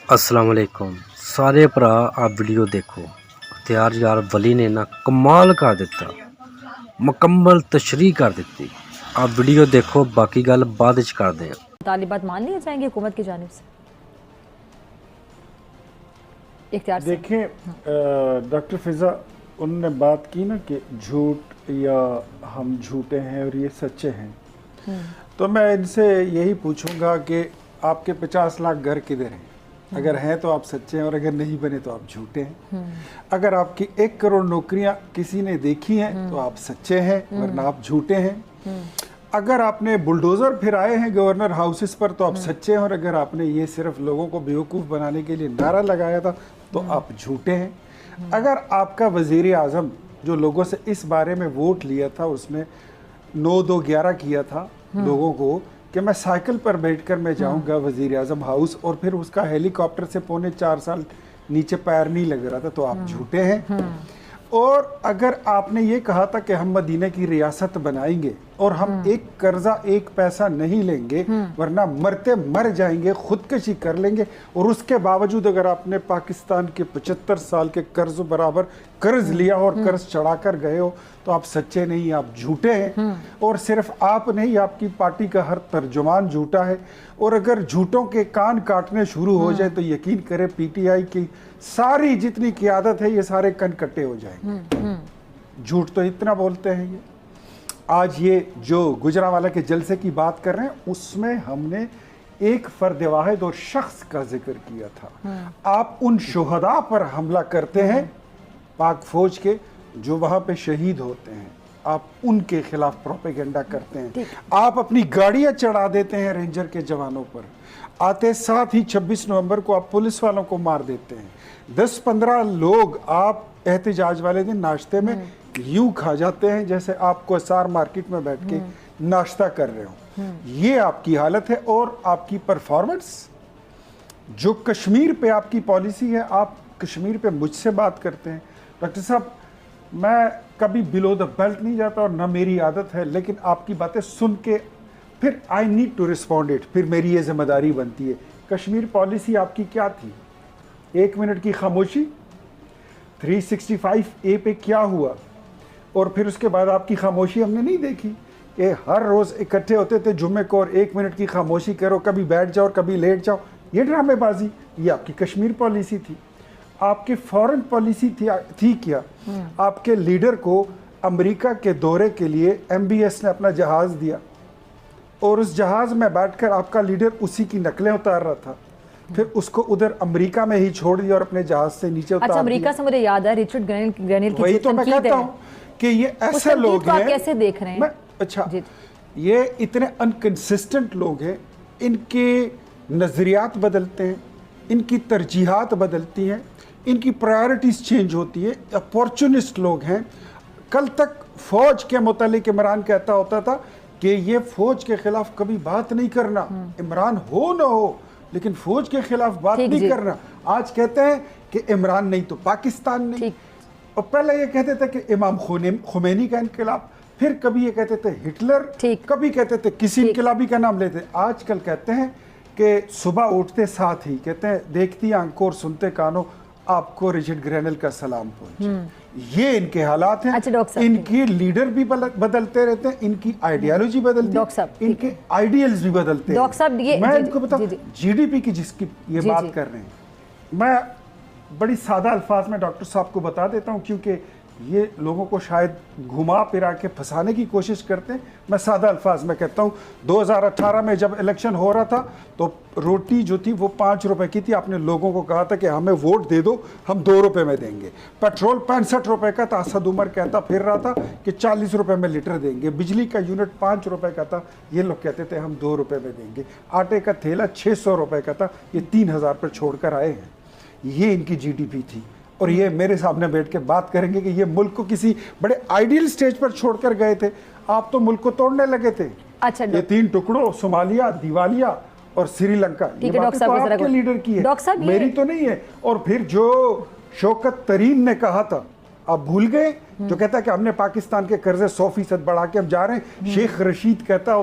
अस्सलाम वालेकुम सारे भरा आप वीडियो देखो। इख्तियार यार वली ने ना कमाल कर दिता, मुकम्मल तशरीह कर दी। आप वीडियो देखो, बाकी गल बाद च कर दें। तालिबात मान लिए जाएंगे हुकूमत की जानिब से? इख्तियार से देखें डॉक्टर फिज़ा उन्होंने बात की ना कि झूठ या हम झूठे हैं और ये सच्चे हैं, तो मैं इनसे यही पूछूंगा कि आपके 50 लाख घर किधर हैं? अगर हैं तो आप सच्चे हैं, और अगर नहीं बने तो आप झूठे हैं। अगर आपकी 1 करोड़ नौकरियां किसी ने देखी हैं तो आप सच्चे हैं, वरना आप झूठे हैं। अगर आपने बुलडोज़र फिराए हैं गवर्नर हाउसेस पर तो आप सच्चे हैं, और अगर आपने ये सिर्फ लोगों को बेवकूफ़ बनाने के लिए नारा लगाया था तो आप झूठे हैं। अगर आपका वज़ीर आज़म जो लोगों से इस बारे में वोट लिया था उसने 9-2-11 किया था लोगों को कि मैं साइकिल पर बैठकर मैं जाऊंगा वज़ीर आज़म हाउस, और फिर उसका हेलीकॉप्टर से 3.25 साल नीचे पैर नहीं लग रहा था, तो आप झूठे हैं। और अगर आपने ये कहा था कि हम मदीना की रियासत बनाएंगे और हम एक कर्जा 1 पैसा नहीं लेंगे वरना मरते मर जाएंगे, खुदकशी कर लेंगे, और उसके बावजूद अगर आपने पाकिस्तान के 75 साल के कर्ज बराबर कर्ज लिया और कर्ज चढ़ाकर गए हो तो आप सच्चे नहीं, आप झूठे हैं। और सिर्फ आप नहीं, आपकी पार्टी का हर तर्जुमान झूठा है। और अगर झूठों के कान काटने शुरू हो जाए तो यकीन करें पीटीआई की सारी जितनी क़ियादत है ये सारे कन कट्टे हो जाएंगे। झूठ तो इतना बोलते हैं ये। आज ये जो गुजरांवाला के जलसे की बात कर रहे हैं उसमें हमने एक फर्द वाहिद और शख्स का जिक्र किया था। आप उन शुहदा पर हमला करते हैं पाक फौज के जो वहां पे शहीद होते हैं, आप उनके खिलाफ प्रोपेगेंडा करते हैं। आप अपनी गाड़ियां चढ़ा देते हैं रेंजर के जवानों पर, आते साथ ही 26 नवंबर को आप पुलिस वालों को मार देते हैं। 10-15 लोग आप एहतजाज वाले दिन नाश्ते में यूं खा जाते हैं जैसे आप कोसार मार्केट में बैठ के नाश्ता कर रहे हो। ये आपकी हालत है। और आपकी परफॉर्मेंस जो कश्मीर पे आपकी पॉलिसी है, आप कश्मीर पे मुझसे बात करते हैं। डॉक्टर साहब मैं कभी बिलो द बेल्ट नहीं जाता और ना मेरी आदत है, लेकिन आपकी बातें सुन के फिर I need to respond it, फिर मेरी ये जिम्मेदारी बनती है। कश्मीर पॉलिसी आपकी क्या थी? 1 मिनट की खामोशी, 365A पे क्या हुआ? और फिर उसके बाद आपकी खामोशी हमने नहीं देखी कि हर रोज़ इकट्ठे होते थे जुम्मे को और 1 मिनट की खामोशी करो, कभी बैठ जाओ कभी लेट जाओ। ये ड्रामेबाजी, ये आपकी कश्मीर पॉलिसी थी। आपकी फॉरेन पॉलिसी थी क्या? आपके लीडर को अमेरिका के दौरे के लिए MBS ने अपना जहाज़ दिया और उस जहाज़ में बैठकर आपका लीडर उसी की नकलें उतार रहा था, फिर उसको उधर अमेरिका में ही छोड़ दिया और अपने जहाज से नीचे उतार दिया। अमेरिका से मुझे याद है रिचर्ड ग्रेनिल की वही तो मैं कहता हूँ कि ये ऐसे लोग हैं। कैसे देख रहे हैं? अच्छा, ये इतने अनकंसिस्टेंट लोग हैं, इनके नज़रियात बदलते हैं, इनकी तरजीहात बदलती हैं, इनकी प्रायोरिटीज़ चेंज होती है। अपॉर्चुनिस्ट लोग हैं। कल तक फ़ौज के मुतालिक इमरान कहता होता था कि ये फ़ौज के ख़िलाफ़ कभी बात नहीं करना, इमरान हो ना हो लेकिन फ़ौज के ख़िलाफ़ बात नहीं करना। आज कहते हैं कि इमरान नहीं तो पाकिस्तान नहीं। और पहले ये कहते थे कि इमाम खुमैनी का इनकलाब, फिर कभी ये कहते थे हिटलर, कभी कहते थे किसी इनकलाबी का नाम लेते। आजकल कहते हैं कि सुबह उठते साथ ही कहते हैं देखती आंखों और सुनते कानों आपको रिचर्ड ग्रेनिल का सलाम पहुंचे। ये इनके हालात हैं। अच्छा, इनके लीडर भी बदलते रहते हैं, इनकी आइडियोलॉजी बदलती है, इनके आइडियल्स भी बदलते हैं। मैं इनको बताऊं GDP की जिसकी ये बात कर रहे हैं, मैं बड़ी सादा अल्फाज में डॉक्टर साहब को बता देता हूं क्योंकि ये लोगों को शायद घुमा फिरा के फंसाने की कोशिश करते हैं। मैं सादा अल्फाज में कहता हूँ 2018 में जब इलेक्शन हो रहा था तो रोटी जो थी वो 5 रुपए की थी। आपने लोगों को कहा था कि हमें वोट दे दो, हम 2 रुपए में देंगे। पेट्रोल 65 रुपए का था, असद उमर कहता फिर रहा था कि 40 रुपए में लीटर देंगे। बिजली का यूनिट 5 रुपए का था, ये लोग कहते थे हम 2 रुपए में देंगे। आटे का थैला 600 रुपए का था, ये 3000 पर छोड़कर आए हैं। ये इनकी GDP थी। और ये मेरे सामने बैठ के बात करेंगे कि ये मुल्क को किसी बड़े आइडियल स्टेज पर छोड़कर गए थे। आप तो मुल्क को तोड़ने लगे थे। अच्छा, ये 3 टुकड़ों, सोमालिया, दिवालिया और श्रीलंका, ये बातें तो आपके लीडर की है, मेरी तो नहीं है। और फिर जो शौकत तरीन ने कहा था, आप भूल गए, जो कहता है कि हमने पाकिस्तान के कर्जे 100% बढ़ा के हम जा रहे हैं। शेख रशीद कहता